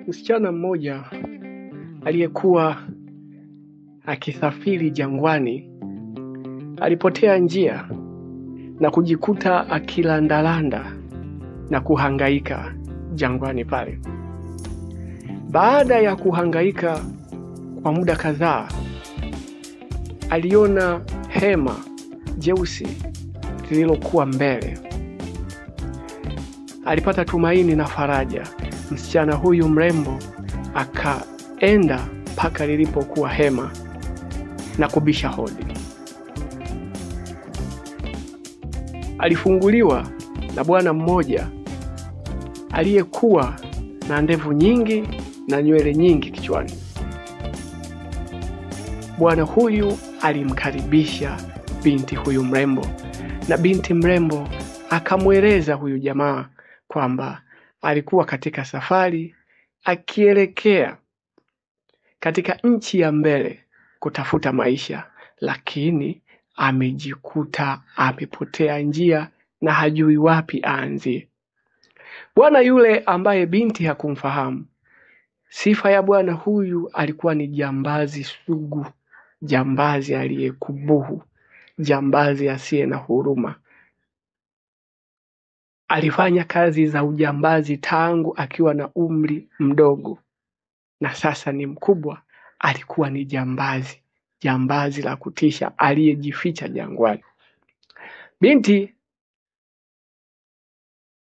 Msichana mmoja aliyekuwa akisafiri jangwani alipotea njia na kujikuta akilandalanda na kuhangaika jangwani pale. Baada ya kuhangaika kwa muda kadhaa, aliona hema jeusi lililokuwa mbele. Alipata tumaini na faraja. Msichana huyu mrembo akaenda mpaka lilipokuwa hema na kubisha hodi. Alifunguliwa na bwana mmoja aliyekuwa na ndevu nyingi na nywele nyingi kichwani. Bwana huyu alimkaribisha binti huyu mrembo, na binti mrembo akamweleza huyu jamaa kwamba alikuwa katika safari akielekea katika nchi ya mbele kutafuta maisha, lakini amejikuta amepotea njia na hajui wapi aanzie. Bwana yule ambaye binti hakumfahamu, sifa ya bwana huyu alikuwa ni jambazi sugu, jambazi aliyekubuhu, jambazi asiye na huruma. Alifanya kazi za ujambazi tangu akiwa na umri mdogo, na sasa ni mkubwa. Alikuwa ni jambazi la kutisha aliyejificha jangwani. Binti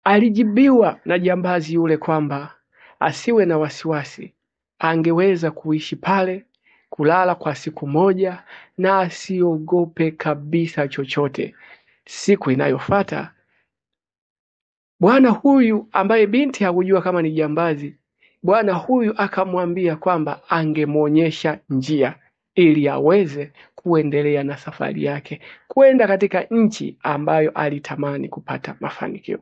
alijibiwa na jambazi yule kwamba asiwe na wasiwasi, angeweza kuishi pale, kulala kwa siku moja, na asiogope kabisa chochote. Siku inayofuata, bwana huyu ambaye binti hakujua kama ni jambazi, bwana huyu akamwambia kwamba angemuonyesha njia ili aweze kuendelea na safari yake kwenda katika nchi ambayo alitamani kupata mafanikio.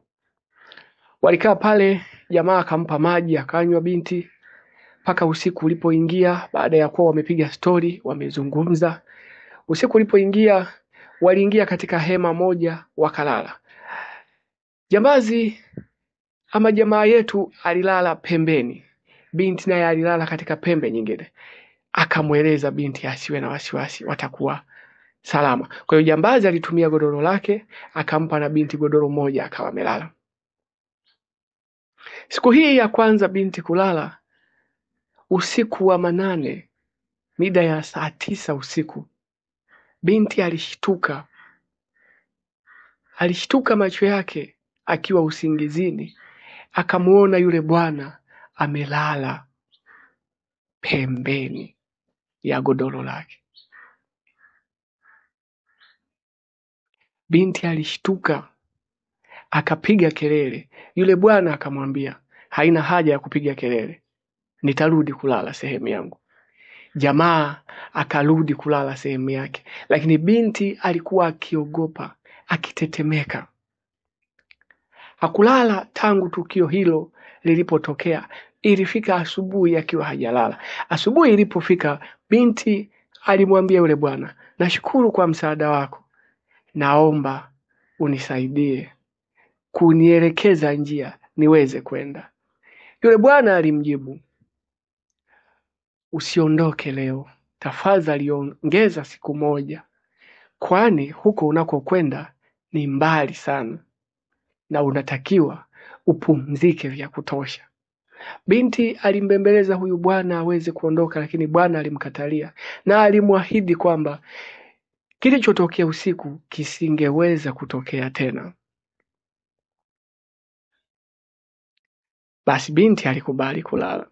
Walikaa pale, jamaa akampa maji akanywa binti mpaka usiku ulipoingia. Baada ya kuwa wamepiga stori, wamezungumza, usiku ulipoingia waliingia katika hema moja wakalala. Jambazi ama jamaa yetu alilala pembeni, binti naye alilala katika pembe nyingine. Akamweleza binti asiwe na wasiwasi, watakuwa salama. Kwa hiyo jambazi alitumia godoro lake, akampa na binti godoro moja, akawa amelala. Siku hii ya kwanza binti kulala, usiku wa manane, mida ya saa 9 usiku, binti alishtuka macho yake akiwa usingizini, akamuona yule bwana amelala pembeni ya godoro lake. Binti alishtuka, akapiga kelele. Yule bwana akamwambia, haina haja ya kupiga kelele, nitarudi kulala sehemu yangu. Jamaa akarudi kulala sehemu yake, lakini binti alikuwa akiogopa, akitetemeka. Hakulala tangu tukio hilo lilipotokea. Ilifika asubuhi akiwa hajalala. Asubuhi ilipofika, binti alimwambia yule bwana, nashukuru kwa msaada wako, naomba unisaidie kunielekeza njia niweze kwenda. Yule bwana alimjibu, usiondoke leo, tafadhali ongeza siku moja, kwani huko unakokwenda ni mbali sana na unatakiwa upumzike vya kutosha. Binti alimbembeleza huyu bwana aweze kuondoka, lakini bwana alimkatalia na alimwahidi kwamba kilichotokea usiku kisingeweza kutokea tena. Basi binti alikubali kulala.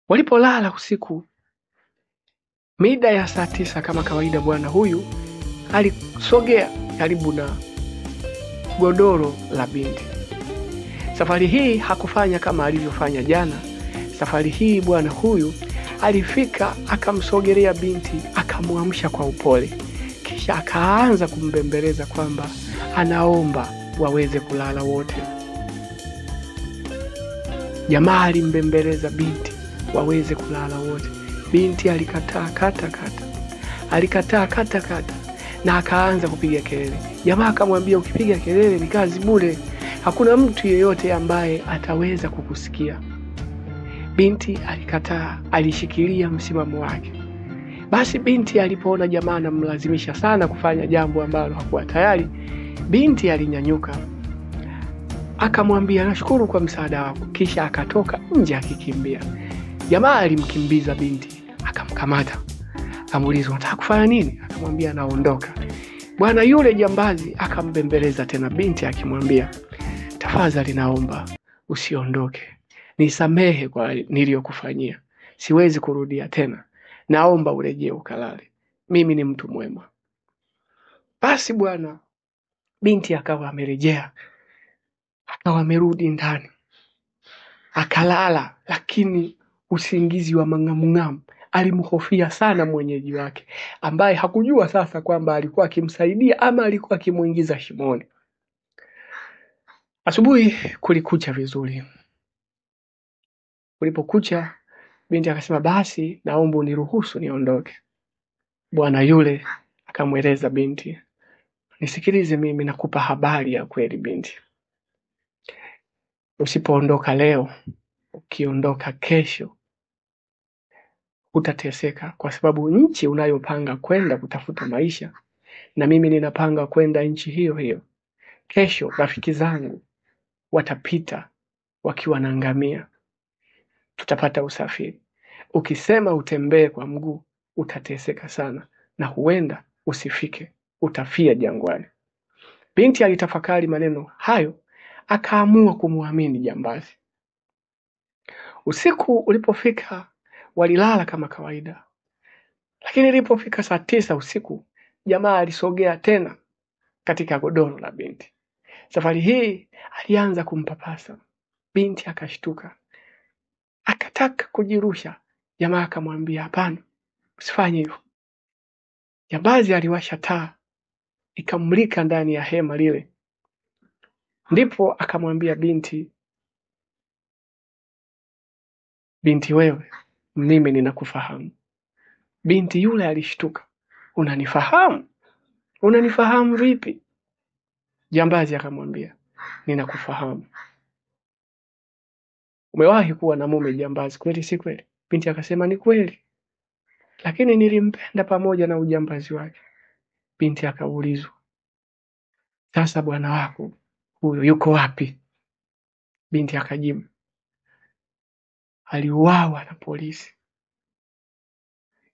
Walipolala usiku, mida ya saa 9 kama kawaida, bwana huyu alisogea karibu na godoro la binti. Safari hii hakufanya kama alivyofanya jana. Safari hii bwana huyu alifika, akamsogelea binti, akamwamsha kwa upole, kisha akaanza kumbembeleza kwamba anaomba waweze kulala wote. Jamaa alimbembeleza binti waweze kulala wote. Binti alikataa kata na akaanza kupiga kelele. Jamaa akamwambia, ukipiga kelele ni kazi bure, Hakuna mtu yeyote ambaye ataweza kukusikia. Binti alikataa, alishikilia msimamo wake. Basi binti alipoona jamaa anamlazimisha sana kufanya jambo ambalo hakuwa tayari, binti alinyanyuka, akamwambia nashukuru kwa msaada wako, kisha akatoka nje akikimbia. Jamaa alimkimbiza binti, akamkamata. Akamuuliza unataka kufanya nini? Akamwambia naondoka. Bwana yule jambazi akambembeleza tena binti akimwambia tafadhali naomba usiondoke. Nisamehe kwa niliyokufanyia. Siwezi kurudia tena. Naomba urejee ukalale. Mimi ni mtu mwema. Basi bwana binti akawa amerejea. Akawa amerudi ndani. Akalala, lakini usingizi wa mang'amung'amu. Alimhofia sana mwenyeji wake, ambaye hakujua sasa kwamba alikuwa akimsaidia ama alikuwa akimuingiza shimoni. Asubuhi kulikucha vizuri. Kulipokucha, binti akasema basi naomba uniruhusu niondoke. Bwana yule akamweleza binti, nisikilize, mimi nakupa habari ya kweli binti. Usipoondoka leo, ukiondoka kesho utateseka, kwa sababu nchi unayopanga kwenda kutafuta maisha na mimi ninapanga kwenda nchi hiyo hiyo. Kesho rafiki zangu watapita wakiwa na ngamia. Tutapata usafiri. Ukisema utembee kwa mguu utateseka sana na huenda usifike, utafia jangwani. Binti alitafakari maneno hayo, akaamua kumwamini jambazi. Usiku ulipofika walilala kama kawaida. Lakini ilipofika saa 9 usiku, jamaa alisogea tena katika godoro la binti. Safari hii alianza kumpapasa. Binti akashtuka. Akataka kujirusha. Jamaa akamwambia hapana, usifanye hivyo. Jambazi aliwasha taa, ikamulika ndani ya hema lile. Ndipo akamwambia binti, binti wewe, mimi ninakufahamu. Binti yule alishtuka. Unanifahamu? Unanifahamu vipi? Jambazi akamwambia, ninakufahamu. Umewahi kuwa na mume jambazi, kweli si kweli? Binti akasema ni kweli, lakini nilimpenda pamoja na ujambazi wake. Binti akaulizwa, sasa bwana wako huyo yuko wapi? Binti akajibu, aliuawa na polisi.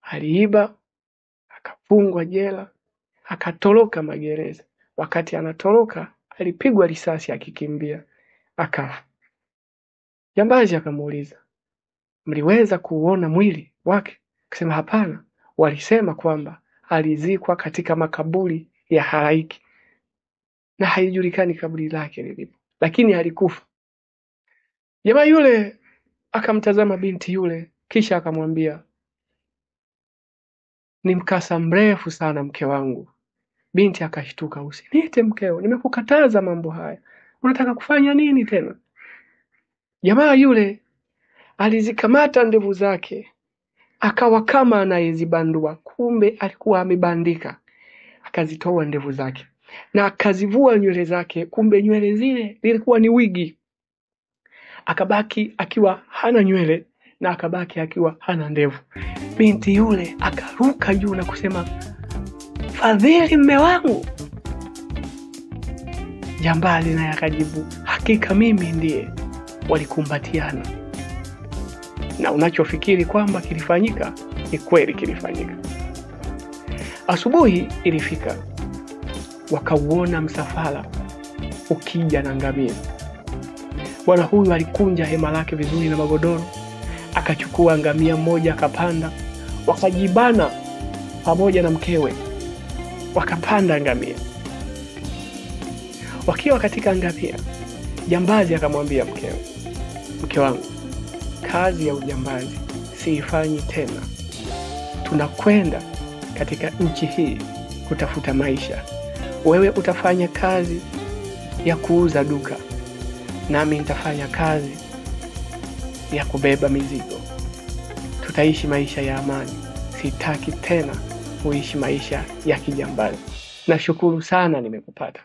Aliiba, akafungwa jela, akatoroka magereza. Wakati anatoroka, alipigwa risasi akikimbia, akafa. Jambazi akamuuliza, mliweza kuona mwili wake? Akasema hapana, walisema kwamba alizikwa katika makaburi ya halaiki na haijulikani kaburi lake lilipo, lakini alikufa. Jamaa yule akamtazama binti yule, kisha akamwambia, ni mkasa mrefu sana mke wangu. Binti akashtuka, usiniite mkeo, nimekukataza mambo haya. Unataka kufanya nini tena? Jamaa yule alizikamata ndevu zake, akawa kama anayezibandua, kumbe alikuwa amebandika. Akazitoa ndevu zake na akazivua nywele zake, kumbe nywele zile zilikuwa ni wigi. Akabaki akiwa hana nywele na akabaki akiwa hana ndevu. Binti yule akaruka juu na kusema, Fadhili mme wangu. Jambazi naye akajibu, hakika mimi ndiye. Walikumbatiana. Na unachofikiri kwamba kilifanyika ni kweli kilifanyika. Asubuhi ilifika, wakauona msafara ukija na ngamia. Bwana huyu alikunja hema lake vizuri na magodoro, akachukua ngamia mmoja akapanda, wakajibana pamoja na mkewe, wakapanda ngamia. Wakiwa katika ngamia, jambazi akamwambia mkewe, mke wangu, kazi ya ujambazi siifanyi tena. Tunakwenda katika nchi hii kutafuta maisha. Wewe utafanya kazi ya kuuza duka, nami nitafanya kazi ya kubeba mizigo. Tutaishi maisha ya amani. Sitaki tena kuishi maisha ya kijambazi. Nashukuru sana nimekupata.